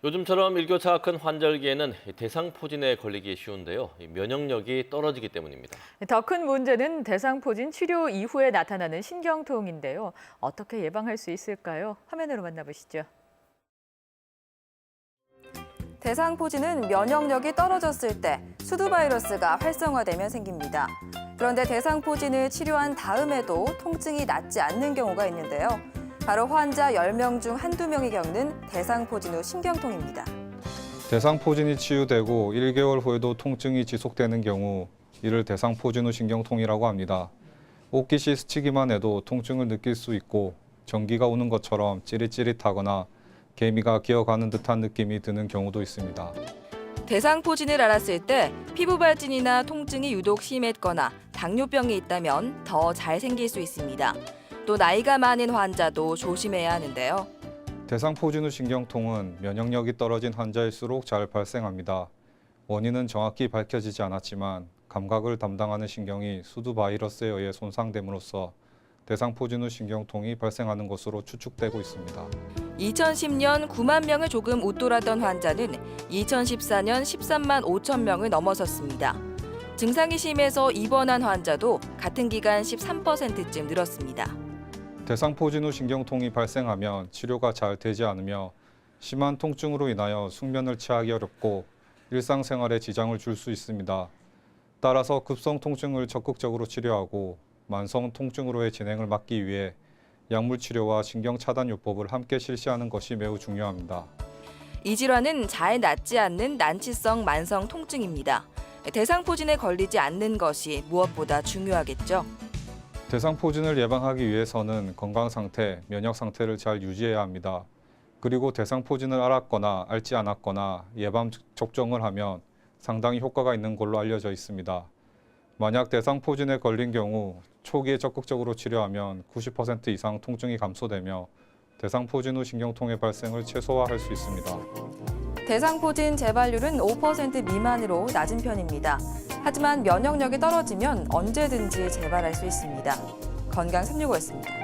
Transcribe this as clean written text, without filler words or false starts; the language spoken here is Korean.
요즘처럼 일교차가 큰 환절기에는 대상포진에 걸리기 쉬운데요. 면역력이 떨어지기 때문입니다. 더 큰 문제는 대상포진 치료 이후에 나타나는 신경통인데요. 어떻게 예방할 수 있을까요? 화면으로 만나보시죠. 대상포진은 면역력이 떨어졌을 때 수두바이러스가 활성화되면 생깁니다. 그런데 대상포진을 치료한 다음에도 통증이 낫지 않는 경우가 있는데요. 바로 환자 10명 중 한두 명이 겪는 대상포진 후 신경통입니다. 대상포진이 치유되고 1개월 후에도 통증이 지속되는 경우 이를 대상포진 후 신경통이라고 합니다. 옷깃이 스치기만 해도 통증을 느낄 수 있고 전기가 오는 것처럼 찌릿찌릿하거나 개미가 기어가는 듯한 느낌이 드는 경우도 있습니다. 대상포진을 앓았을 때 피부 발진이나 통증이 유독 심했거나 당뇨병이 있다면 더 잘 생길 수 있습니다. 또 나이가 많은 환자도 조심해야 하는데요. 대상포진 후 신경통은 면역력이 떨어진 환자일수록 잘 발생합니다. 원인은 정확히 밝혀지지 않았지만 감각을 담당하는 신경이 수두바이러스에 의해 손상됨으로써 대상포진 후 신경통이 발생하는 것으로 추측되고 있습니다. 2010년 9만 명을 조금 웃돌았던 환자는 2014년 13만 5천 명을 넘어섰습니다. 증상이 심해서 입원한 환자도 같은 기간 13%쯤 늘었습니다. 대상포진 후 신경통이 발생하면 치료가 잘 되지 않으며 심한 통증으로 인하여 숙면을 취하기 어렵고 일상생활에 지장을 줄 수 있습니다. 따라서 급성 통증을 적극적으로 치료하고 만성 통증으로의 진행을 막기 위해 약물 치료와 신경 차단 요법을 함께 실시하는 것이 매우 중요합니다. 이 질환은 잘 낫지 않는 난치성 만성 통증입니다. 대상포진에 걸리지 않는 것이 무엇보다 중요하겠죠. 대상포진을 예방하기 위해서는 건강 상태, 면역 상태를 잘 유지해야 합니다. 그리고 대상포진을 앓았거나 앓지 않았거나 예방 접종을 하면 상당히 효과가 있는 걸로 알려져 있습니다. 만약 대상포진에 걸린 경우 초기에 적극적으로 치료하면 90% 이상 통증이 감소되며 대상포진 후 신경통의 발생을 최소화할 수 있습니다. 대상포진 재발률은 5% 미만으로 낮은 편입니다. 하지만 면역력이 떨어지면 언제든지 재발할 수 있습니다. 건강 365였습니다.